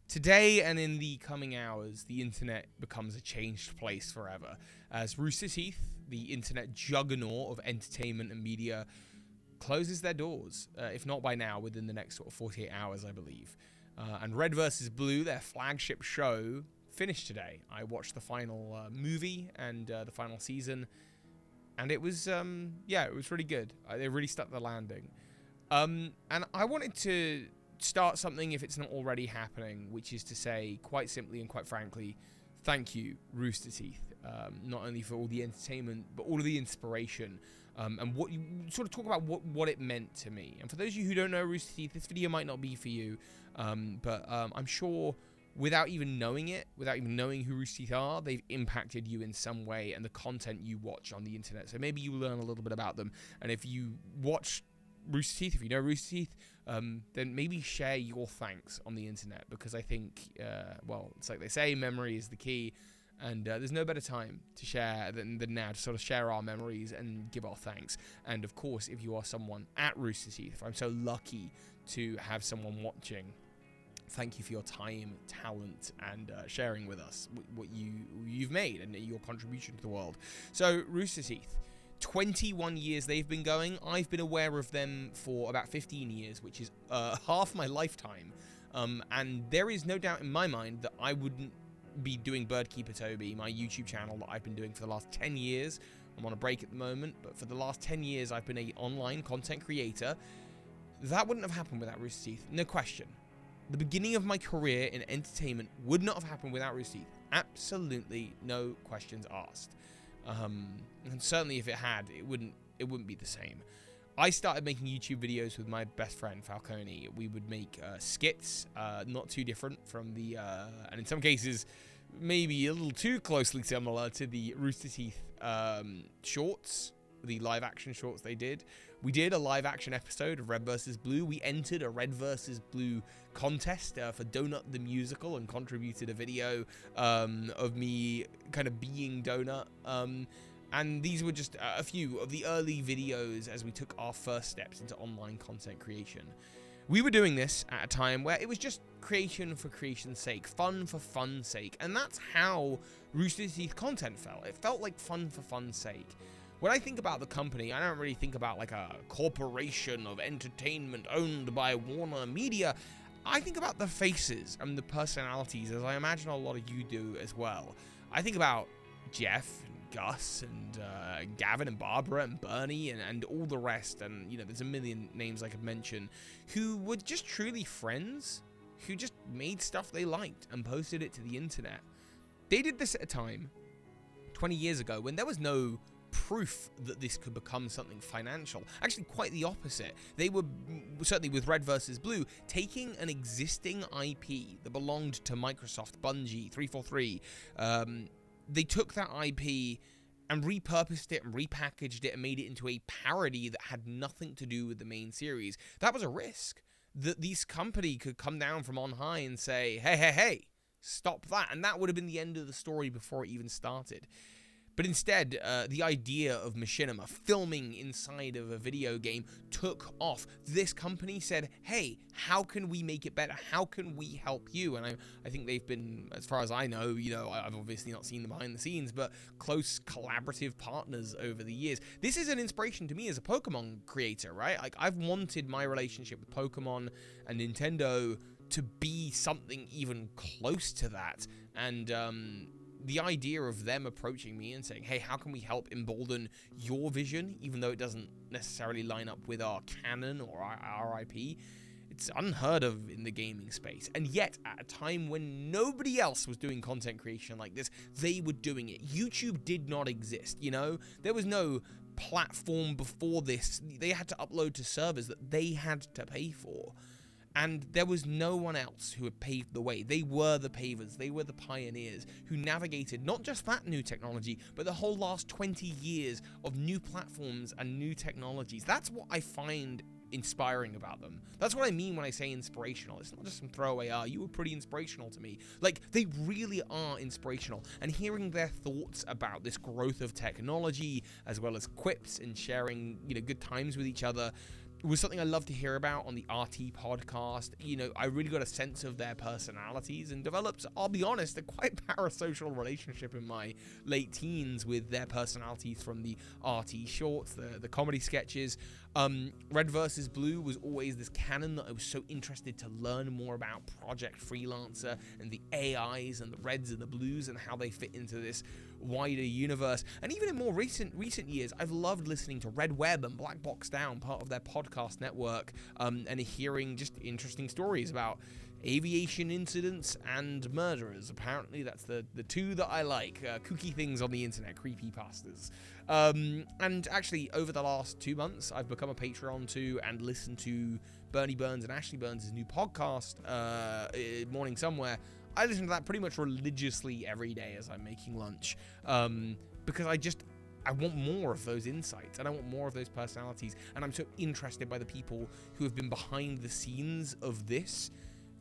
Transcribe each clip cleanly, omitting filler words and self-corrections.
Today and in the coming hours, the internet becomes a changed place forever, as RoosterTeeth, the internet juggernaut of entertainment and media, closes their doors, if not by now, within the next sort of 48 hours, I believe. And RedVsBlue, their flagship show, finished today. I watched the final movie and the final season, and it was, it was really good. They really stuck the landing. And I wanted to start something, if it's not already happening, which is to say, quite simply and quite frankly, thank you, RoosterTeeth, not only for all the entertainment, but all of the inspiration, and what you sort of talk about what it meant to me. And for those of you who don't know RoosterTeeth, this video might not be for you, but I'm sure without even knowing it, without even knowing who RoosterTeeth are, they've impacted you in some way and the content you watch on the internet. So maybe you learn a little bit about them. And if you watch RoosterTeeth, if you know RoosterTeeth, then maybe share your thanks on the internet, because I think, it's like they say, memory is the key, and there's no better time to share than now, to sort of share our memories and give our thanks. And of course, if you are someone at RoosterTeeth, if I'm so lucky to have someone watching, thank you for your time, talent, and sharing with us what you've made and your contribution to the world. So RoosterTeeth, 21 years they've been going. I've been aware of them for about 15 years, which is half my lifetime. And there is no doubt in my mind that I wouldn't be doing Birdkeeper Toby, my YouTube channel that I've been doing for the last 10 years. I'm on a break at the moment, but for the last 10 years I've been an online content creator. That wouldn't have happened without RoosterTeeth, no question. The beginning of my career in entertainment would not have happened without RoosterTeeth. Absolutely no questions asked. And certainly if it had, it wouldn't be the same. I started making YouTube videos with my best friend Falcone. We would make skits, not too different from the, and in some cases, maybe a little too closely similar to the RoosterTeeth shorts, the live action shorts they did. We did a live action episode of RedVsBlue. We entered a RedVsBlue contest for Donut the Musical and contributed a video of me kind of being Donut. And these were just a few of the early videos as we took our first steps into online content creation. We were doing this at a time where it was just creation for creation's sake, fun for fun's sake. And that's how RoosterTeeth content felt. It felt like fun for fun's sake. When I think about the company, I don't really think about like a corporation of entertainment owned by Warner Media. I think about the faces and the personalities, as I imagine a lot of you do as well. I think about Geoff and Gus and Gavin and Barbra and Burnie and all the rest. And, you know, there's a million names I could mention who were just truly friends, who just made stuff they liked and posted it to the internet. They did this at a time 20 years ago when there was no proof that this could become something financial. Actually, quite the opposite. They were, certainly with RedVsBlue, taking an existing IP that belonged to Microsoft, Bungie, 343. They took that IP and repurposed it and repackaged it and made it into a parody that had nothing to do with the main series. That was a risk. That this company could come down from on high and say, hey, stop that. And that would have been the end of the story before it even started. But instead, the idea of machinima, filming inside of a video game, took off. This company said, hey, how can we make it better? How can we help you? And I think they've been, as far as I know, I've obviously not seen them behind the scenes, but close collaborative partners over the years. This is an inspiration to me as a Pokemon creator, right? Like, I've wanted my relationship with Pokemon and Nintendo to be something even close to that. And, the idea of them approaching me and saying, hey, how can we help embolden your vision, even though it doesn't necessarily line up with our canon or our IP, it's unheard of in the gaming space. And yet, at a time when nobody else was doing content creation like this, they were doing it. YouTube did not exist, There was no platform before this. They had to upload to servers that they had to pay for. And there was no one else who had paved the way. They were the pavers. They were the pioneers who navigated not just that new technology, but the whole last 20 years of new platforms and new technologies. That's what I find inspiring about them. That's what I mean when I say inspirational. It's not just some throwaway, you were pretty inspirational to me. Like, they really are inspirational. And hearing their thoughts about this growth of technology, as well as quips and sharing, good times with each other, was something I love to hear about on the RT podcast. You know, I really got a sense of their personalities and developed, I'll be honest, a quite parasocial relationship in my late teens with their personalities from the RT shorts, the comedy sketches. RedVsBlue was always this canon that I was so interested to learn more about Project Freelancer and the AIs and the Reds and the Blues and how they fit into this wider universe. And even in more recent years, I've loved listening to Red Web and Black Box Down, part of their podcast network, and hearing just interesting stories about aviation incidents and murderers. Apparently that's the two that I like, kooky things on the internet, creepypastas. And actually over the last 2 months I've become a Patreon too and listened to Burnie Burns and Ashley Burns' new podcast, Morning Somewhere. I listen to that pretty much religiously every day as I'm making lunch, because I want more of those insights and I want more of those personalities, and I'm so interested by the people who have been behind the scenes of this,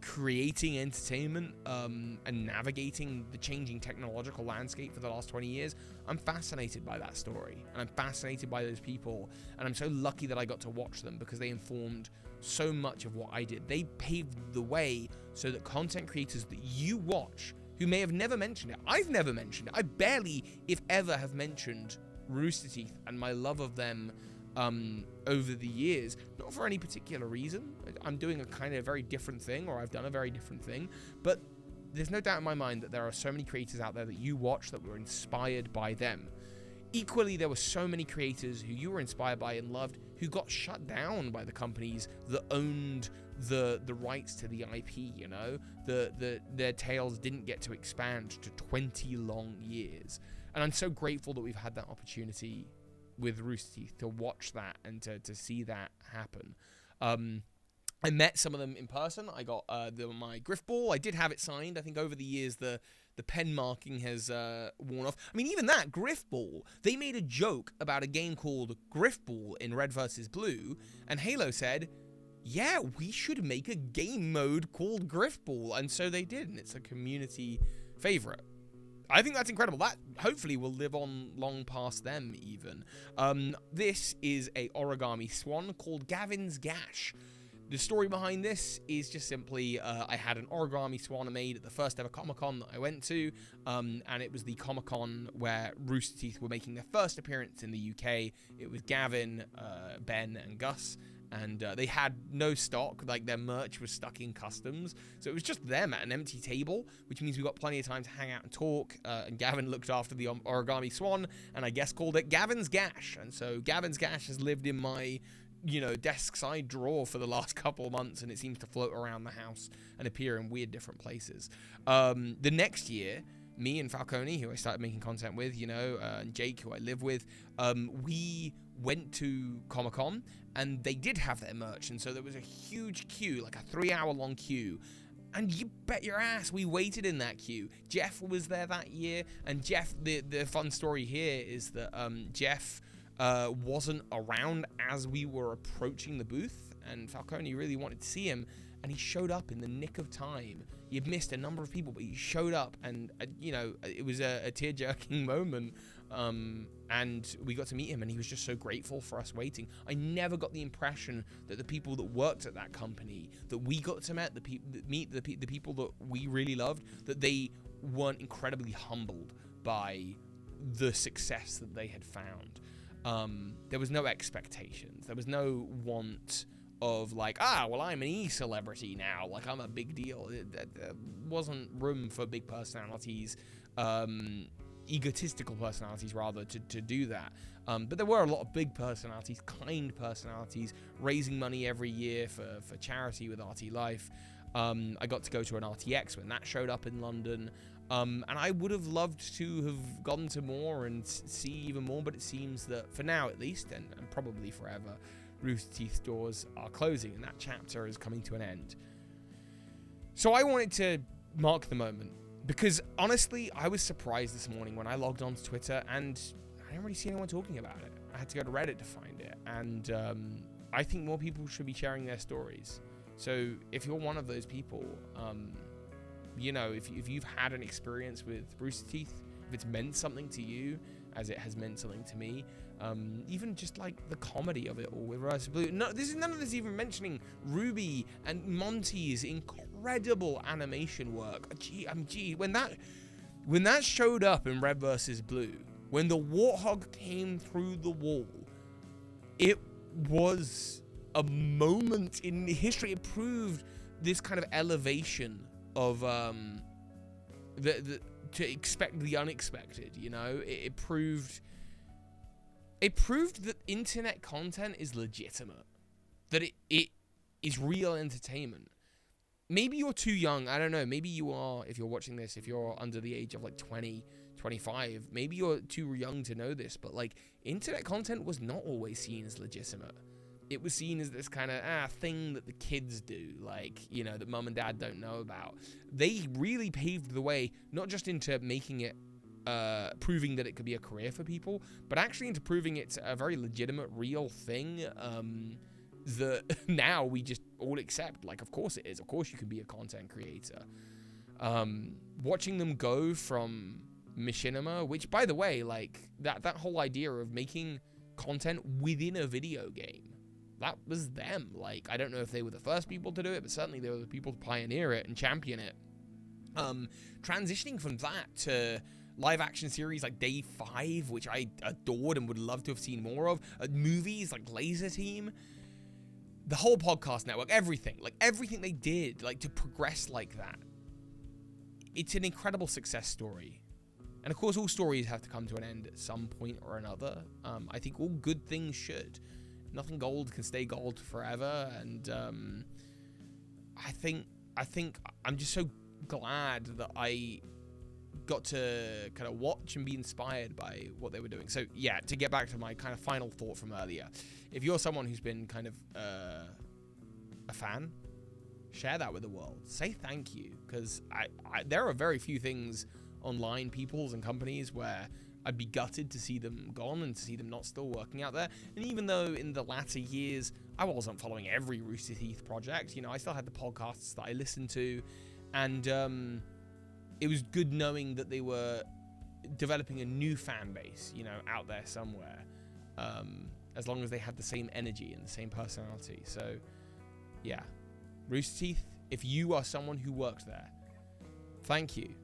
creating entertainment and navigating the changing technological landscape for the last 20 years. I'm fascinated by that story, and I'm fascinated by those people, and I'm so lucky that I got to watch them because they informed so much of what I did. They paved the way so that content creators that you watch, who may have never mentioned it, I've never mentioned it, I barely, if ever, have mentioned RoosterTeeth and my love of them over the years, not for any particular reason. I'm doing a kind of very different thing, or I've done a very different thing, but there's no doubt in my mind that there are so many creators out there that you watch that were inspired by them. Equally, there were so many creators who you were inspired by and loved who got shut down by the companies that owned the rights to the IP, you know? Their tales didn't get to expand to 20 long years. And I'm so grateful that we've had that opportunity with RoosterTeeth to watch that and to see that happen. I met some of them in person. I got my Griff ball. I did have it signed. I think over the years the pen marking has worn off. I mean, even that Griff ball, they made a joke about a game called Griff Ball in RedVsBlue, and Halo said, yeah, we should make a game mode called Griff Ball, and so they did, and it's a community favorite. I think that's incredible. That hopefully will live on long past them even. This is a origami swan called Gavin's Gash. The story behind this is just simply I had an origami swan made at the first ever Comic-Con that I went to, and it was the Comic-Con where RoosterTeeth were making their first appearance in the UK. It was Gavin, Ben, and Gus, and they had no stock, like their merch was stuck in customs, so it was just them at an empty table, which means we got plenty of time to hang out and talk, and Gavin looked after the origami swan, and I guess called it Gavin's Gash, and so Gavin's Gash has lived in my desk side drawer for the last couple of months, and it seems to float around the house and appear in weird different places. The next year, me and Falcone, who I started making content with, and Jake, who I live with, we went to Comic-Con, and they did have their merch, and so there was a huge queue, like a 3-hour-long queue, and you bet your ass we waited in that queue. Geoff was there that year, and Geoff, the fun story here is that Geoff wasn't around as we were approaching the booth, and Falcone really wanted to see him, and he showed up in the nick of time. He had missed a number of people, but he showed up, and it was a tear-jerking moment, and we got to meet him, and he was just so grateful for us waiting. I never got the impression that the people that worked at that company, that we got to meet the people that we really loved, that they weren't incredibly humbled by the success that they had found. There was no expectations. There was no want of like, I'm an e-celebrity now, like I'm a big deal. There wasn't room for big personalities, egotistical personalities rather, to do that. But there were a lot of big personalities, kind personalities, raising money every year for charity with RT Life. I got to go to an RTX when that showed up in London. And I would have loved to have gone to more and see even more, but it seems that for now at least, and probably forever, RoosterTeeth doors are closing and that chapter is coming to an end. So I wanted to mark the moment because honestly, I was surprised this morning when I logged onto Twitter and I didn't really see anyone talking about it. I had to go to Reddit to find it, and I think more people should be sharing their stories. So if you're one of those people, if you've had an experience with RoosterTeeth, if it's meant something to you, as it has meant something to me. Even just like the comedy of it all with RedVsBlue. No, none of this even mentioning Ruby and Monty's incredible animation work. Gee, when that showed up in RedVsBlue, when the warthog came through the wall, it was a moment in history. It proved this kind of elevation of to expect the unexpected. You know, it proved that internet content is legitimate, that it is real entertainment. Maybe you're too young, I don't know, maybe you are, if you're watching this, if you're under the age of like 20, 25, maybe you're too young to know this, but like internet content was not always seen as legitimate. It was seen as this kind of thing that the kids do, like, you know, that mum and dad don't know about. They really paved the way, not just into making it, proving that it could be a career for people, but actually into proving it's a very legitimate, real thing, that now we just all accept. Like, of course it is. Of course you can be a content creator. Watching them go from machinima, which, by the way, like, that whole idea of making content within a video game, that was them. Like, I don't know if they were the first people to do it, but certainly they were the people to pioneer it and champion it. Transitioning from that to live action series like Day 5, which I adored and would love to have seen more of, movies like Laser Team, the whole podcast network, everything they did, like, to progress like that. It's an incredible success story. And of course, all stories have to come to an end at some point or another. I think all good things should. Nothing gold can stay gold forever. And I think I'm just so glad that I got to kind of watch and be inspired by what they were doing. So yeah, to get back to my kind of final thought from earlier, if you're someone who's been kind of a fan, share that with the world. Say thank you, because there are very few things online, peoples and companies, where I'd be gutted to see them gone and to see them not still working out there. And even though in the latter years I wasn't following every RoosterTeeth project, you know, I still had the podcasts that I listened to, and it was good knowing that they were developing a new fan base, you know, out there somewhere, as long as they had the same energy and the same personality. So yeah, RoosterTeeth, if you are someone who worked there, thank you.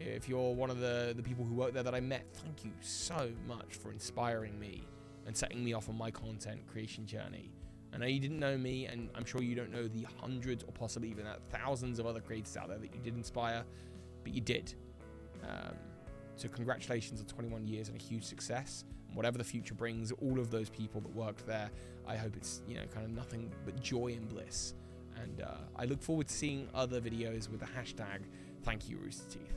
If you're one of the people who worked there that I met, thank you so much for inspiring me and setting me off on my content creation journey. I know you didn't know me, and I'm sure you don't know the hundreds or possibly even thousands of other creators out there that you did inspire, but you did. So congratulations on 21 years and a huge success. And whatever the future brings, all of those people that worked there, I hope it's, you know, kind of nothing but joy and bliss. And I look forward to seeing other videos with the hashtag #ThankYouRoosterTeeth.